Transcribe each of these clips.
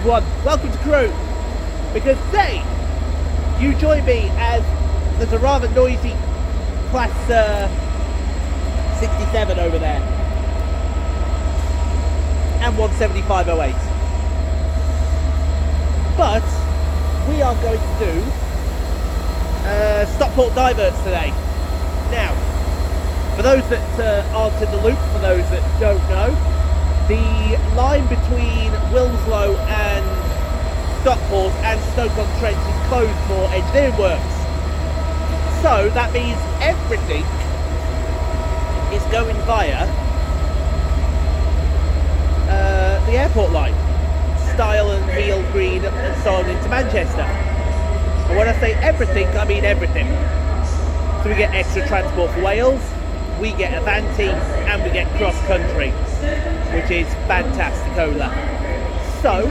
everyone, welcome to Crew, because today you join me as there's a rather noisy class 67 over there and 17508, but we are going to do Stockport Diverts today. Now, for those that aren't in the loop, for those that don't know, the line between Wilmslow and Stockport and Stoke-on-Trent is closed for engineering works. So that means everything is going via the airport line. Styal and Heel Green and so on into Manchester. And when I say everything, I mean everything. So we get extra transport for Wales, we get Avanti, and we get cross country, which is fantasticola. So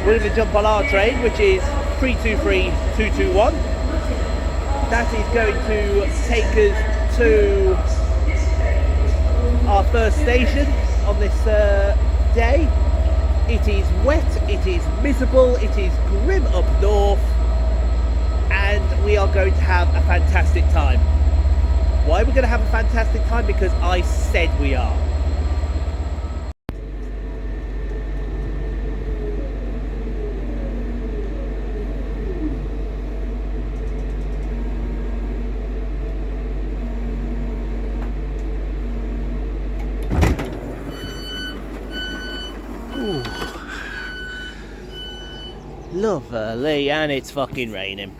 we're going to jump on our train, which is 323221. That is going to take us to our first station on this day. It is wet, it is miserable, it is grim up north, and we are going to have a fantastic time. Why are we going to have a fantastic time? Because I said we are. Ooh. Lovely, and it's fucking raining.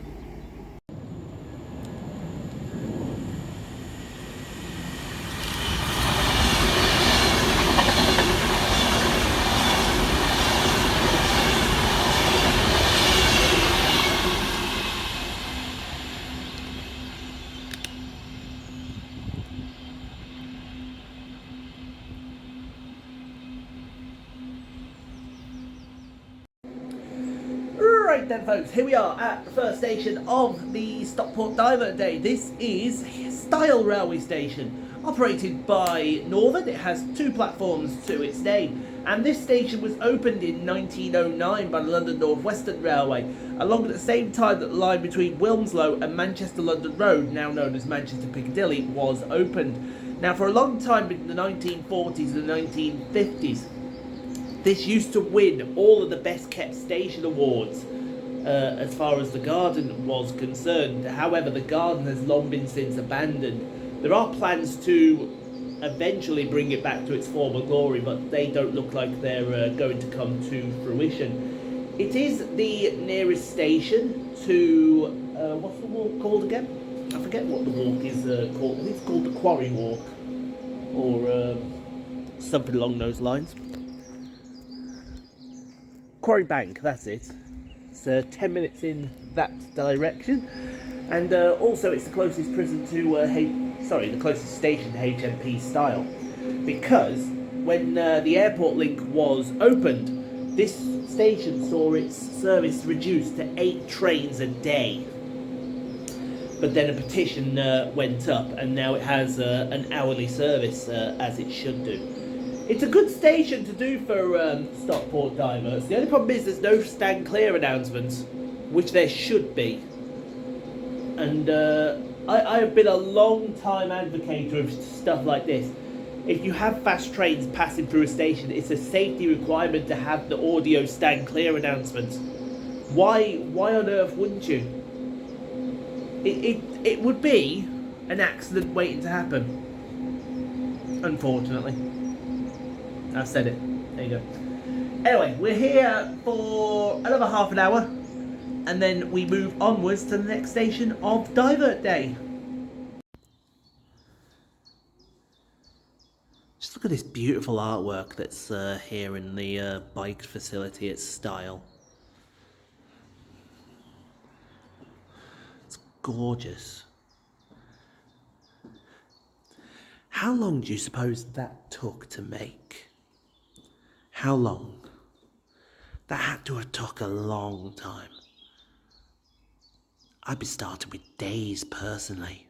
Right then folks, here we are at the first station of the Stockport Divert Day. This is Styal Railway Station, operated by Northern. It has two platforms to its name, and this station was opened in 1909 by the London North Western Railway, along at the same time that the line between Wilmslow and Manchester London Road, now known as Manchester Piccadilly, was opened. Now for a long time in the 1940s and 1950s, this used to win all of the best kept station awards as far as the garden was concerned. However, the garden has long been since abandoned. There are plans to eventually bring it back to its former glory, but they don't look like they're going to come to fruition. It is the nearest station to, what's the walk called again? I forget what the walk is called. I think it's called the Quarry Walk, or something along those lines. Quarry Bank, that's it. It's 10 minutes in that direction, and also it's the closest prison to the closest station to HMP Styal, because when the airport link was opened, this station saw its service reduced to 8 trains a day. But then a petition went up, and now it has an hourly service, as it should do. It's a good station to do for Stockport Diverts. The only problem is there's no stand clear announcements, which there should be. And I have been a long time advocate of stuff like this. If you have fast trains passing through a station, it's a safety requirement to have the audio stand clear announcements. Why on earth wouldn't you? It would be an accident waiting to happen, unfortunately. I've said it. There you go. Anyway, we're here for another half an hour, and then we move onwards to the next station of Divert Day. Just look at this beautiful artwork that's here in the bike facility at Styal. It's gorgeous. How long do you suppose that took to make? How long? That had to have took a long time. I'd be starting with days personally.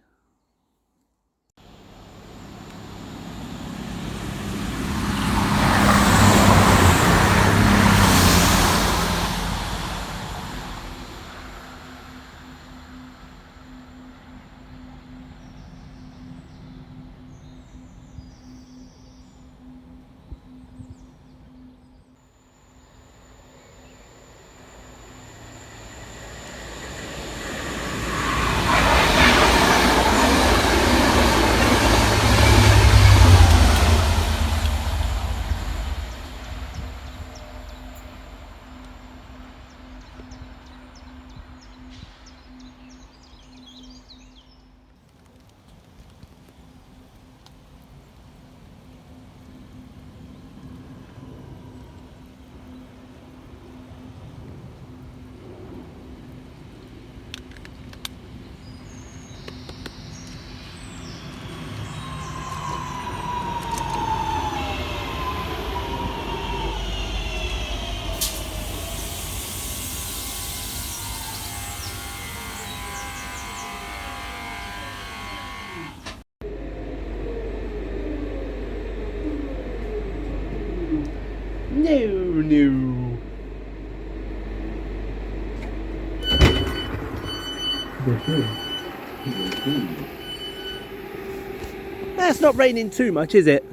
No. That's not raining too much, is it?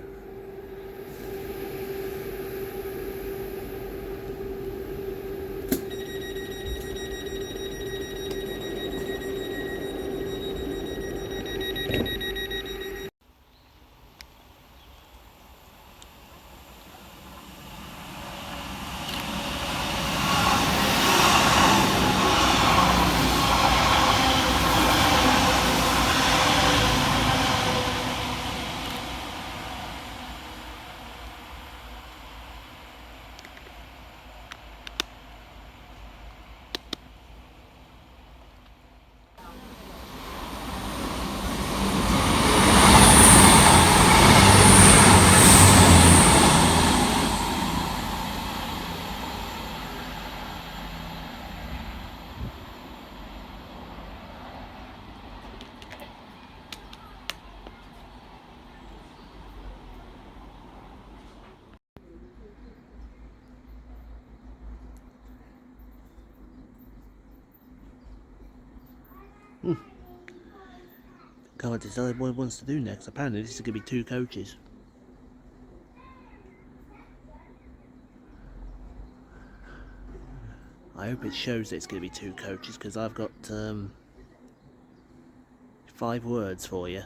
Can't decide what he wants to do next. Apparently this is going to be 2 coaches. I hope it shows that it's going to be 2 coaches, because I've got 5 words for you.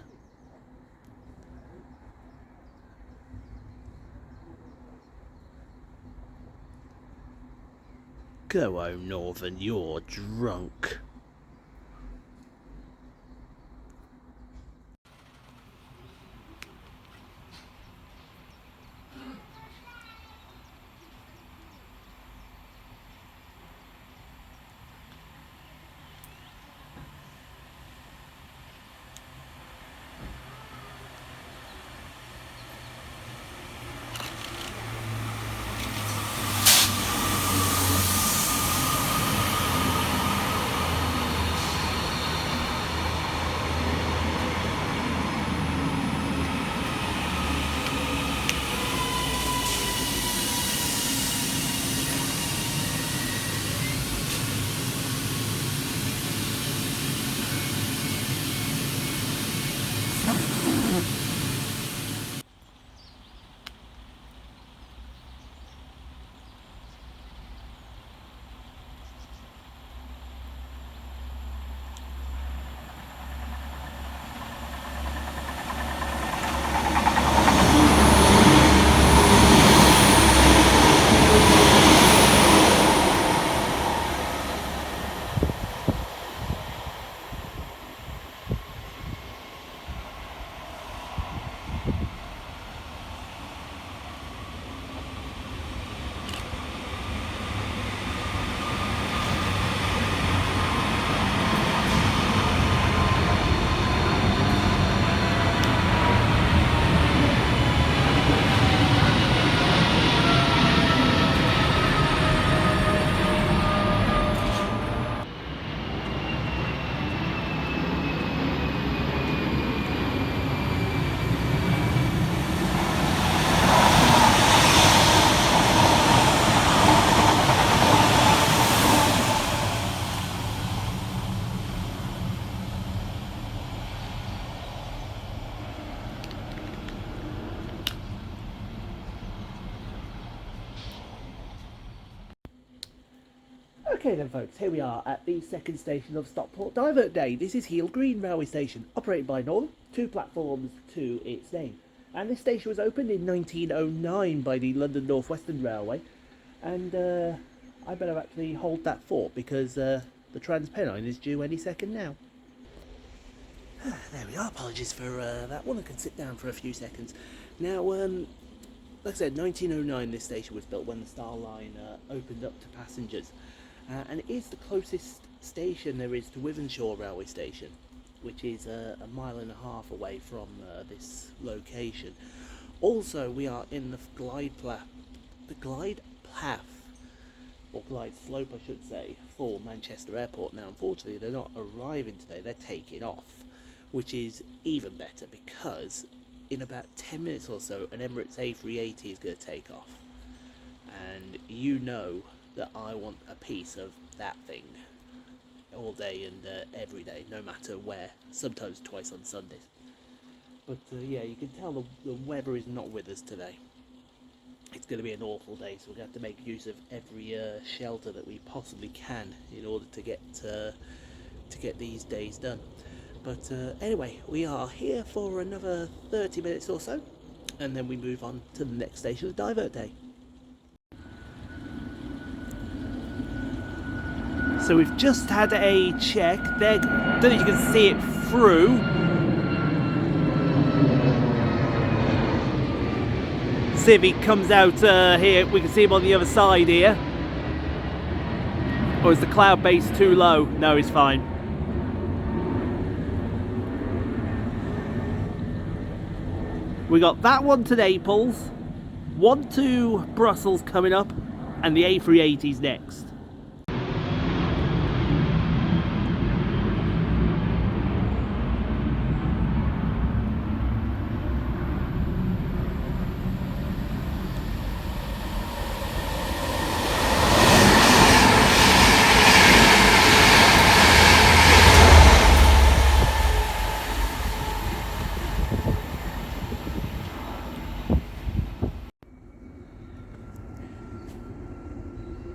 Go home, Northern, you're drunk. Okay then folks, here we are at the second station of Stockport Divert Day. This is Heel Green Railway Station, operated by Northern, 2 platforms to its name. And this station was opened in 1909 by the London North Western Railway. And I better actually hold that fort, because the Transpennine is due any second now. There we are, apologies for that one. I can sit down for a few seconds. Now, like I said, 1909 this station was built when the Styal Line opened up to passengers. And it is the closest station there is to Wythenshawe Railway Station, which is a mile and a half away from this location. Also, we are in the glide path, or glide slope I should say, for Manchester Airport. Now unfortunately they're not arriving today, they're taking off, which is even better, because in about 10 minutes or so an Emirates A380 is going to take off. and you know that I want a piece of that thing all day and every day, no matter where, sometimes twice on Sundays. But yeah, you can tell the weather is not with us today. It's going to be an awful day, so we're going to have to make use of every shelter that we possibly can in order to get these days done. But anyway, we are here for another 30 minutes or so, and then we move on to the next station of Divert Day. So we've just had a check. There, don't know if you can see it through. See if he comes out here. We can see him on the other side here. Or is the cloud base too low? No, he's fine. We got that one to Naples, one to Brussels coming up, and the A380's next.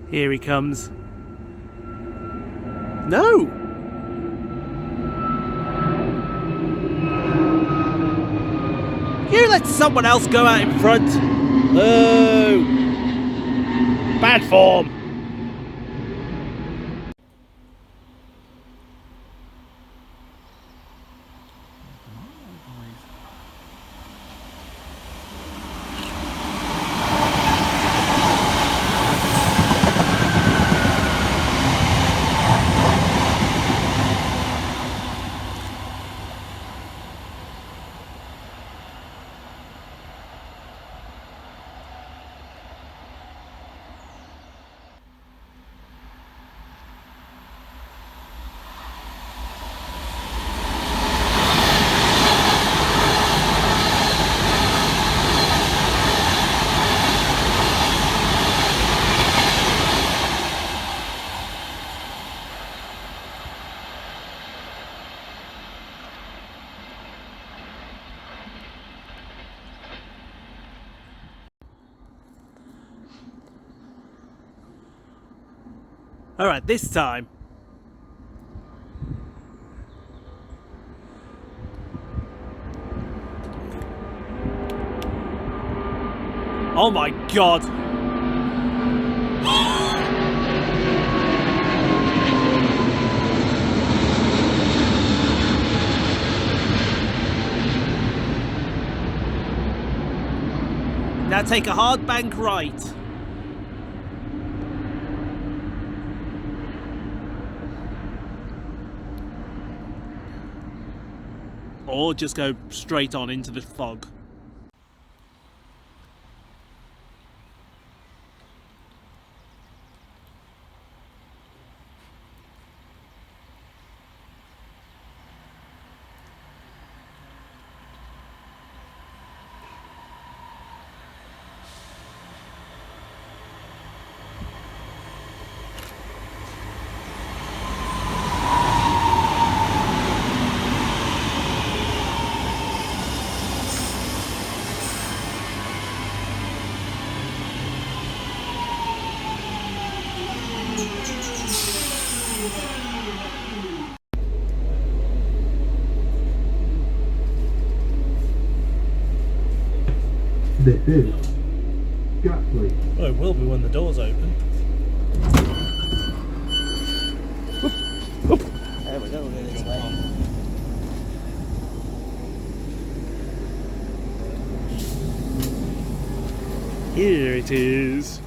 Here he comes. No! You let someone else go out in front. Oh! Bad form. Alright, this time. Oh my god! Now take a hard bank right. Or just go straight on into the fog. This is Gatley. Well, it will be when the doors open. Oop. There we go, we're going this way. Here it is.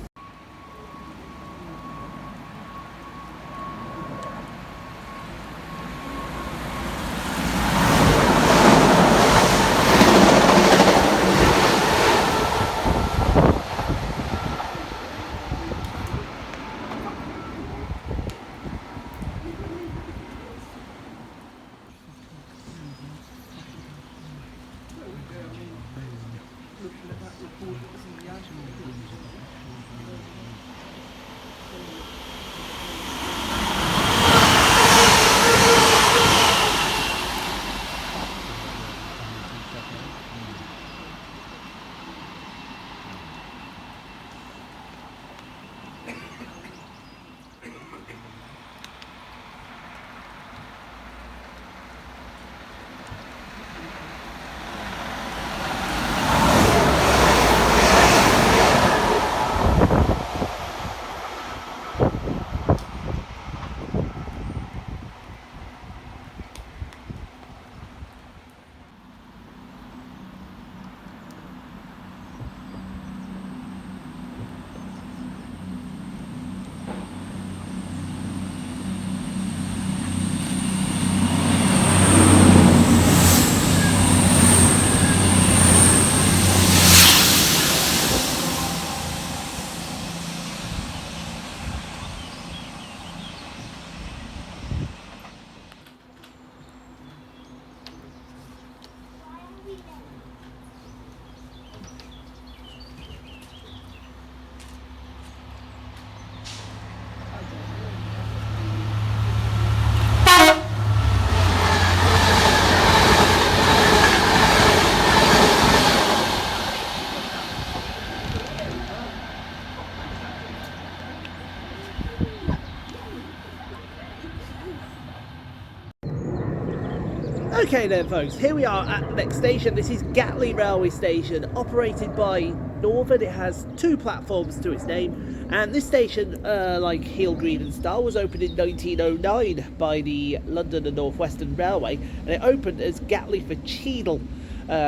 Okay then folks, here we are at the next station. This is Gatley railway station, operated by Northern. It has 2 platforms to its name, and this station, like Heel Green and Styal, was opened in 1909 by the London and North Western Railway, and it opened as Gatley for Cheadle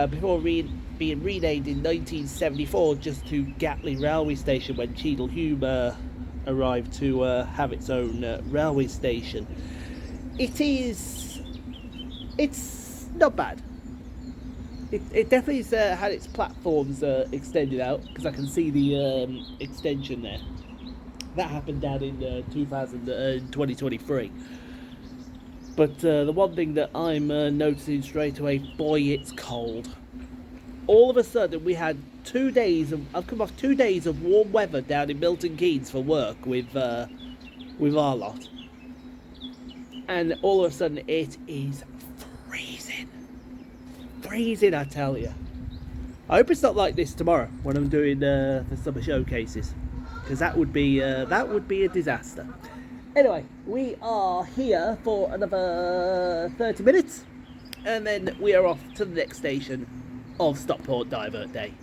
before being renamed in 1974 just to Gatley railway station when Cheadle Hume arrived to have its own railway station. It's not bad. It definitely had its platforms extended out, because I can see the extension there. That happened down in 2023. But the one thing that I'm noticing straight away, boy, it's cold. All of a sudden, we had 2 days of. I've come off 2 days of warm weather down in Milton Keynes for work with our lot, and all of a sudden it is freezing, I tell you. I hope it's not like this tomorrow when I'm doing the summer showcases, because that would be a disaster. Anyway, we are here for another 30 minutes, and then we are off to the next station of Stockport Divert Day.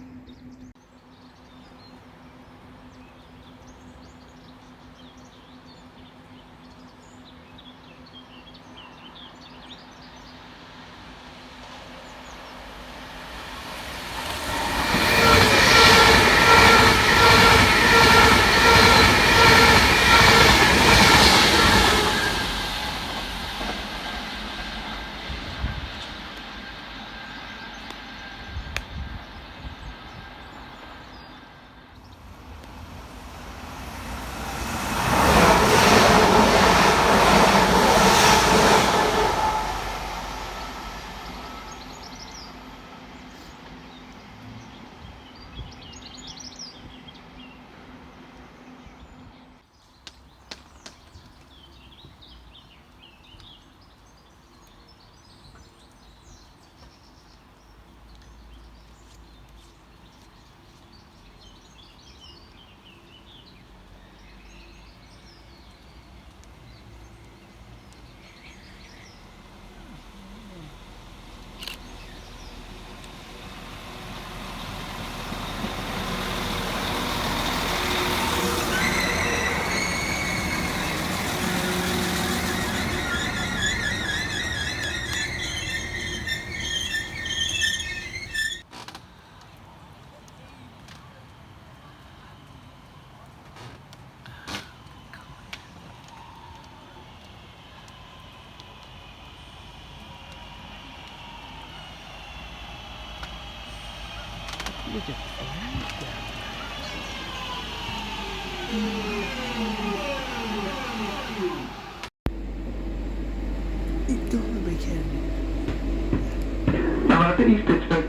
It doesn't make any. Now, I think Didsbury.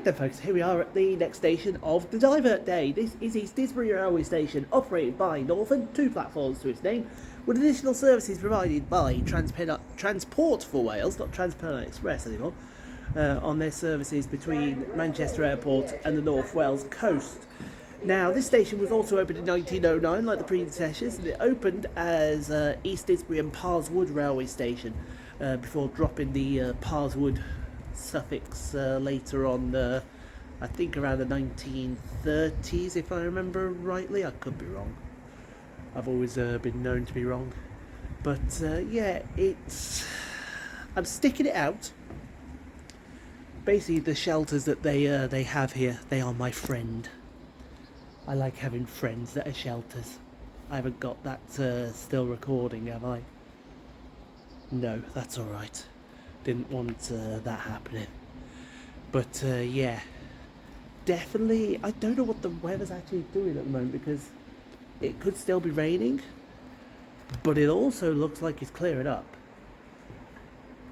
Right then folks, here we are at the next station of the Divert Day. This is East Didsbury Railway Station, operated by Northern, 2 platforms to its name, with additional services provided by Transport for Wales, not Transpennine Express anymore, on their services between Manchester Airport and the North Wales coast. Now, this station was also opened in 1909, like the predecessors, and it opened as East Didsbury and Parswood Railway Station, before dropping the Parswood suffix later on, I think around the 1930s, if I remember rightly. I could be wrong. I've always been known to be wrong. But yeah, I'm sticking it out. Basically, the shelters that they have here, they are my friend. I like having friends that are shelters. I haven't got that still recording, have I? No, that's alright. Didn't want that happening. But yeah, definitely, I don't know what the weather's actually doing at the moment, because it could still be raining, but it also looks like it's clearing up,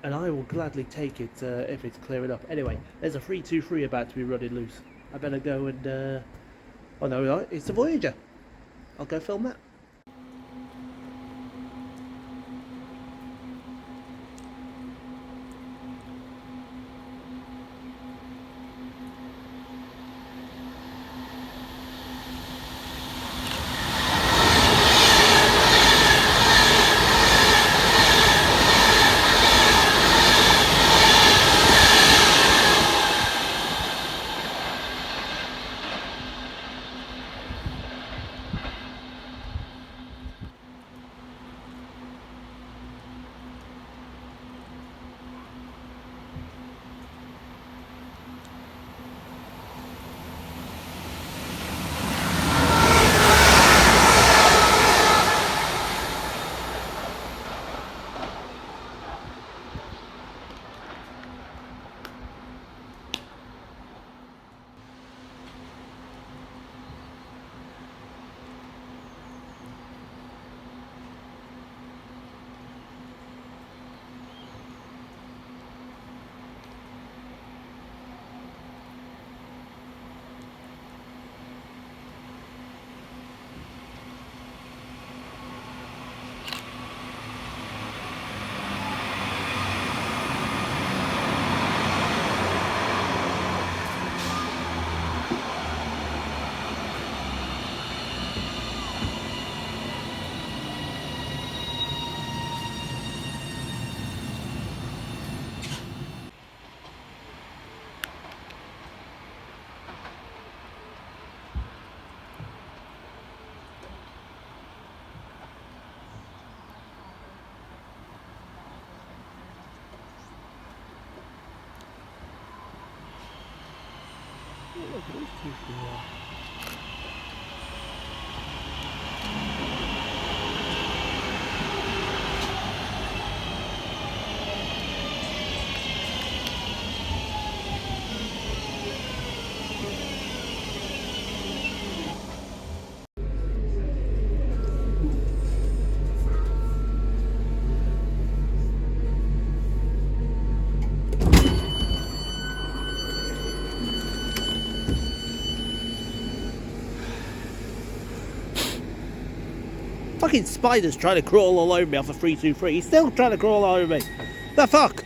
and I will gladly take it if it's clearing up. Anyway, there's a 323 about to be running loose. I better go and oh no, it's a Voyager. I'll go film that. Look at these two here. Fucking spider's trying to crawl all over me off a 323. He's still trying to crawl all over me. The fuck?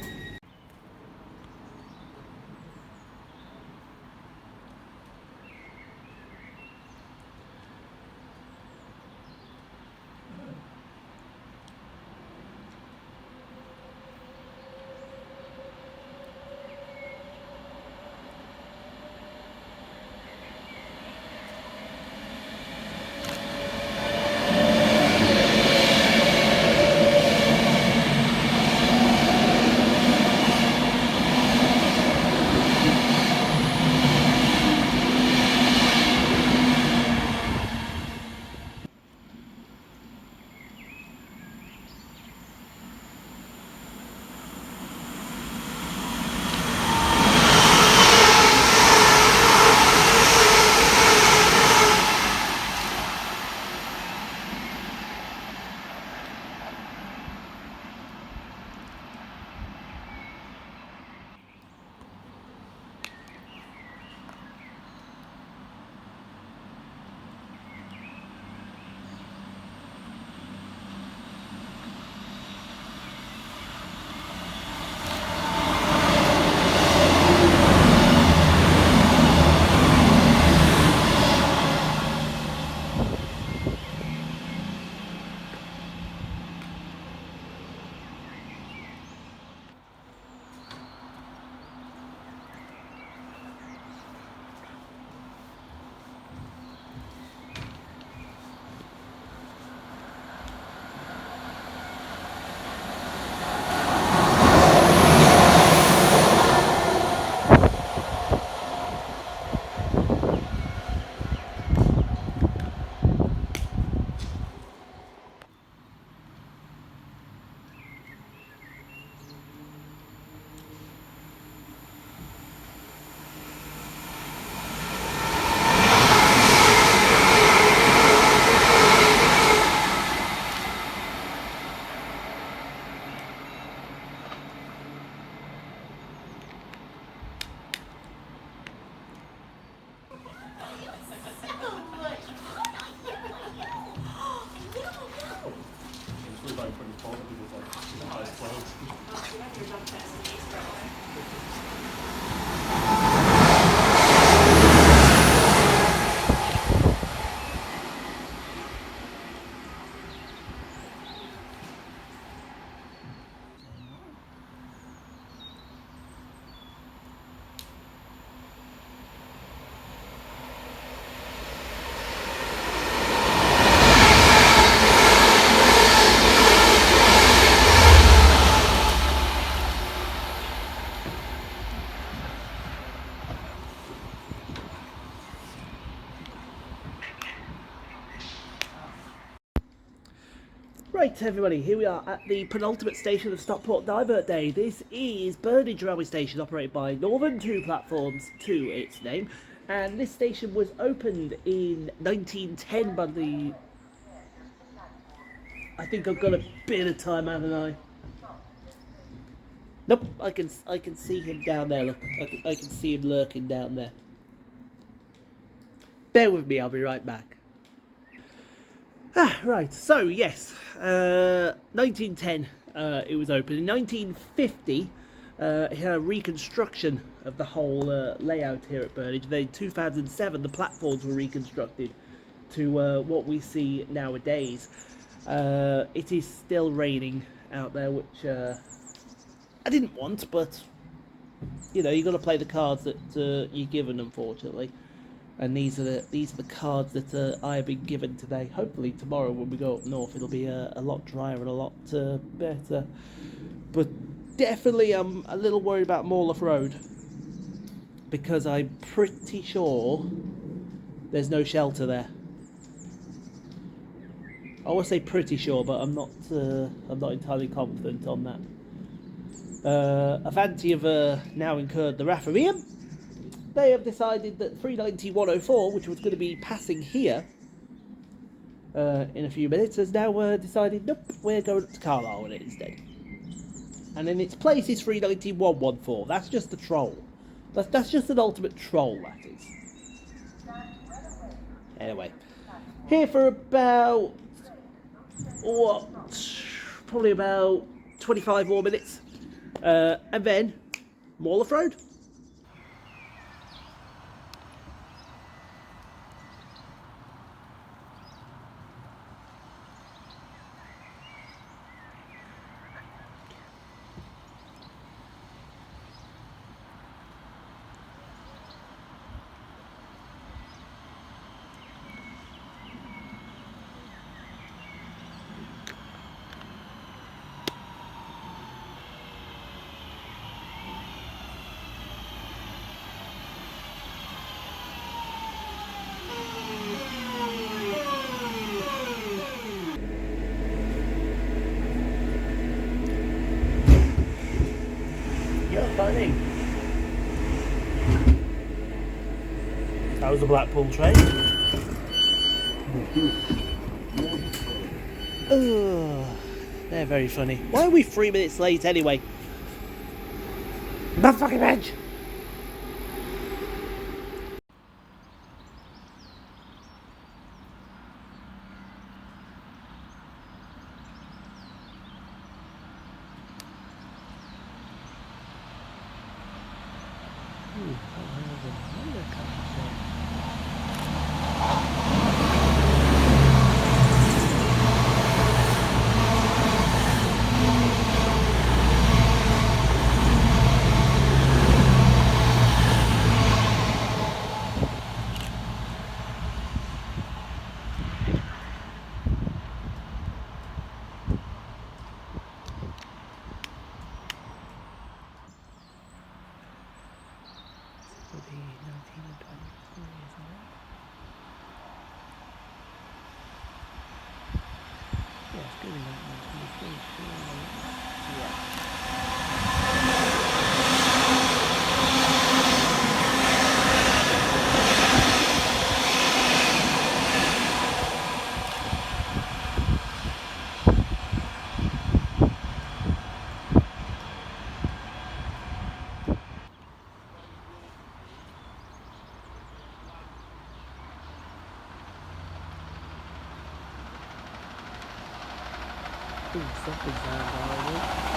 Right, everybody, here we are at the penultimate station of Stockport Divert Day. This is Burnage railway station, operated by Northern, 2 platforms to its name. And this station was opened in 1910 by the... I think I've got a bit of time, haven't I? Nope, I can see him down there, look. I can see him lurking down there. Bear with me, I'll be right back. Right, so yes, 1910 it was opened. In 1950 it had a reconstruction of the whole layout here at Burnage. Then in 2007 the platforms were reconstructed to what we see nowadays. It is still raining out there, which I didn't want, but you know, you've got to play the cards that you're given, unfortunately. And these are the cards that I have been given today. Hopefully tomorrow when we go up north it'll be a lot drier and a lot better. But definitely I'm a little worried about Mauldeth Road, because I'm pretty sure there's no shelter there. I want to say pretty sure, but I'm not entirely confident on that. Avanti have now incurred the wrath of Ian. They have decided that 390-104, which was going to be passing here in a few minutes, has now decided, nope, we're going up to Carlisle with it instead. And in its place is 390-114. That's just a troll. That's just an ultimate troll, that is. Anyway, here for about, what, probably about 25 more minutes. And then, Mauldeth Road. Funny. That was the Blackpool train. They're very funny. Why are we 3 minutes late anyway? My fucking edge! Ooh, something's down.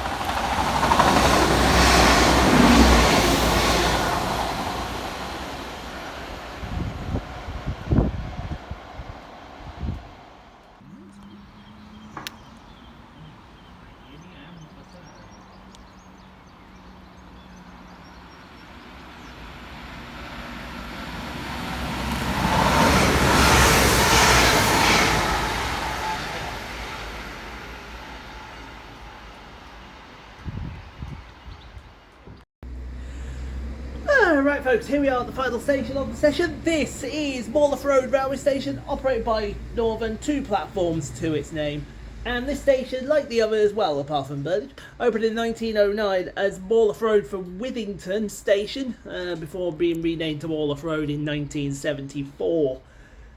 Right folks, here we are at the final station of the session. This is Mauldeth Road railway station, operated by Northern, 2 platforms to its name. And this station, like the others, well apart from Burnage, opened in 1909 as Mauldeth Road for Withington Station, before being renamed to Mauldeth Road in 1974.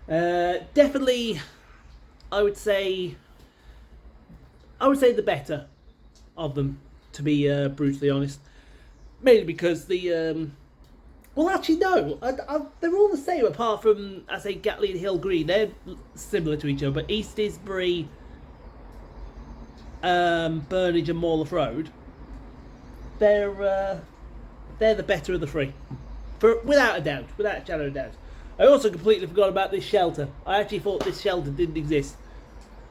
Definitely, I would say the better of them, to be brutally honest. Mainly because the well, actually, no. They're all the same, apart from, I say, Gatley and Hill Green. They're similar to each other, but East Didsbury, Burnage, and Mauldeth Road, they're the better of the 3, without a doubt, without a shadow of a doubt. I also completely forgot about this shelter. I actually thought this shelter didn't exist.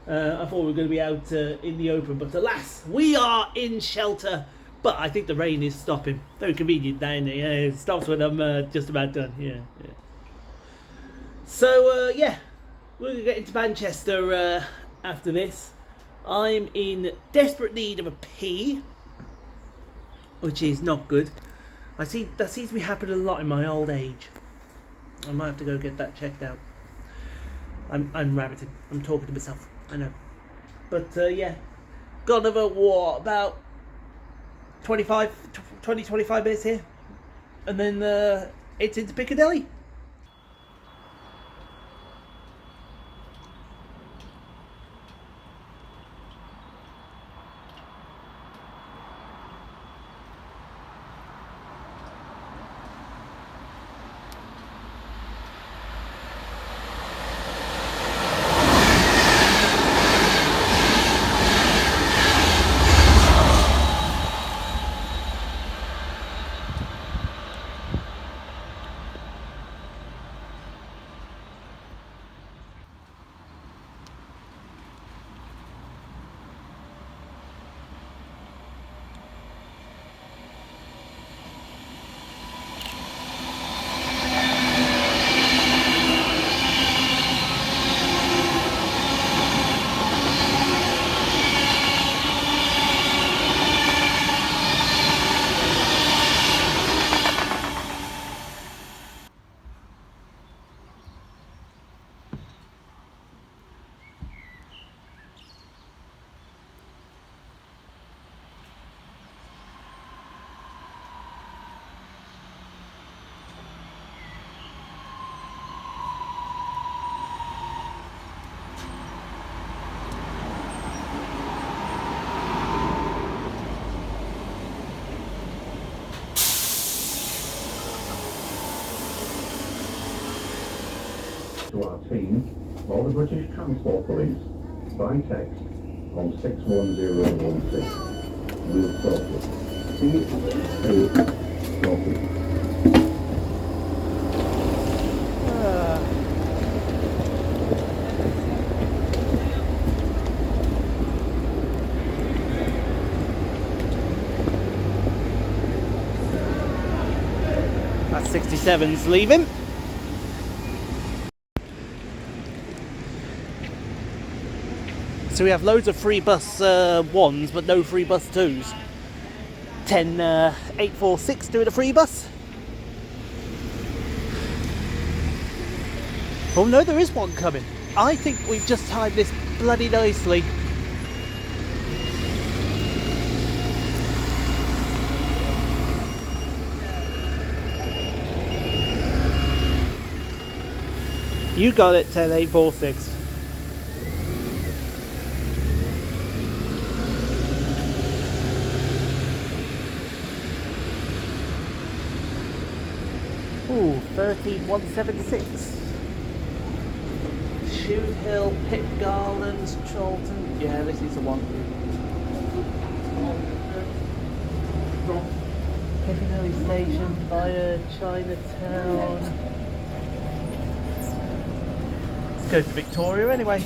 I thought we were going to be out in the open, but alas, we are in shelter. But I think the rain is stopping. Very convenient down there. Yeah, it stops when I'm just about done. Yeah. So, yeah. We're going to get into Manchester after this. I'm in desperate need of a pee, which is not good. I see that seems to be happening a lot in my old age. I might have to go get that checked out. I'm rabbiting. I'm talking to myself. I know. But, yeah. Got another, what, about 25 minutes here, and then it's into Piccadilly. To our team, or the British Transport Police, by text on 61016. We'll sort it. Sorted. That's 67's leaving. So we have loads of free bus 1s, but no free bus 2s. 10-846 doing a free bus. Oh no, there is one coming. I think we've just timed this bloody nicely. You got it, 10-846. Ooh, 13176. Shoot Hill, Pit Garland, Charlton. Yeah, this is the one. Piccadilly Station via Chinatown. Let's go to Victoria anyway.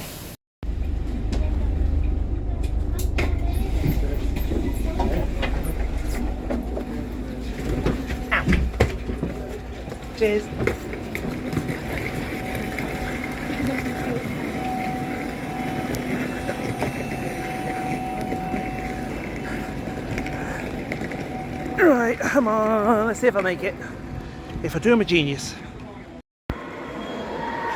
Ow. Cheers. Right, come on, let's see if I make it. If I do, I'm a genius.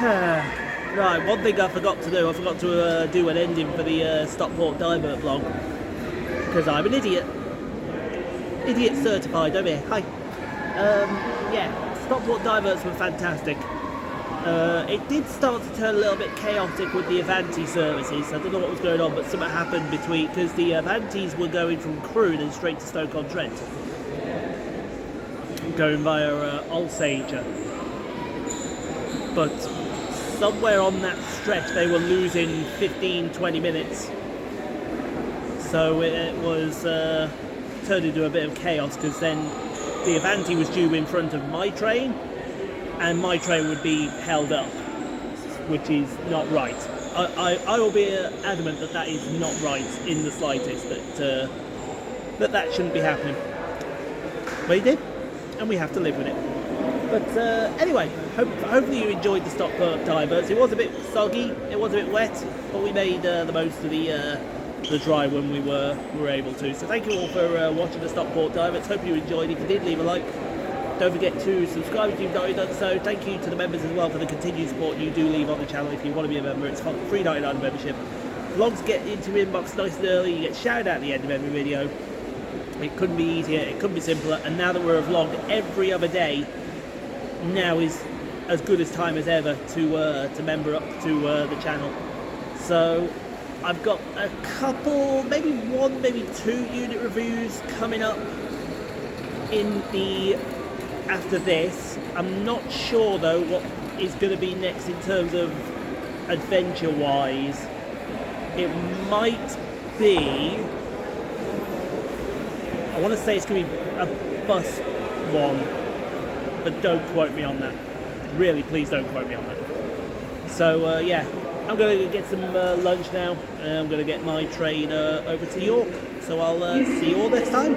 Right, one thing I forgot to do, I forgot to do an ending for the Stockport Divert vlog. Because I'm an idiot. Idiot certified, over here, hi. Yeah, Stockport Diverts were fantastic. It did start to turn a little bit chaotic with the Avanti services. I don't know what was going on, but something happened between, because the Avantis were going from Crewe and straight to Stoke-on-Trent. Going via Alsager. But somewhere on that stretch they were losing 15-20 minutes. So it was turned into a bit of chaos, because then the Avanti was due in front of my train, and my train would be held up, which is not right. I will be adamant that that is not right in the slightest, that shouldn't be happening. But he did, and we have to live with it. But anyway, hopefully you enjoyed the Stockport Diverts. It was a bit soggy, it was a bit wet, but we made the most of the dry when we were able to. So thank you all for watching the Stockport Diverts. Hope you enjoyed. If you did, leave a like. Don't forget to subscribe if you've not already done so. Thank you to the members as well for the continued support you do leave on the channel. If you want to be a member, it's $3.99 membership. Vlogs get into your inbox nice and early. You get shouted out at the end of every video. It couldn't be easier, it couldn't be simpler, and now that we're a vlog every other day, now is as good as time as ever to member up to the channel. So I've got a couple, maybe one, maybe two unit reviews coming up in the after this. I'm not sure though what is going to be next in terms of adventure wise. It might be, I want to say it's going to be a bus one, but don't quote me on that. Really, please don't quote me on that. So yeah, I'm going to get some lunch now, and I'm going to get my train over to York. So I'll see you all next time.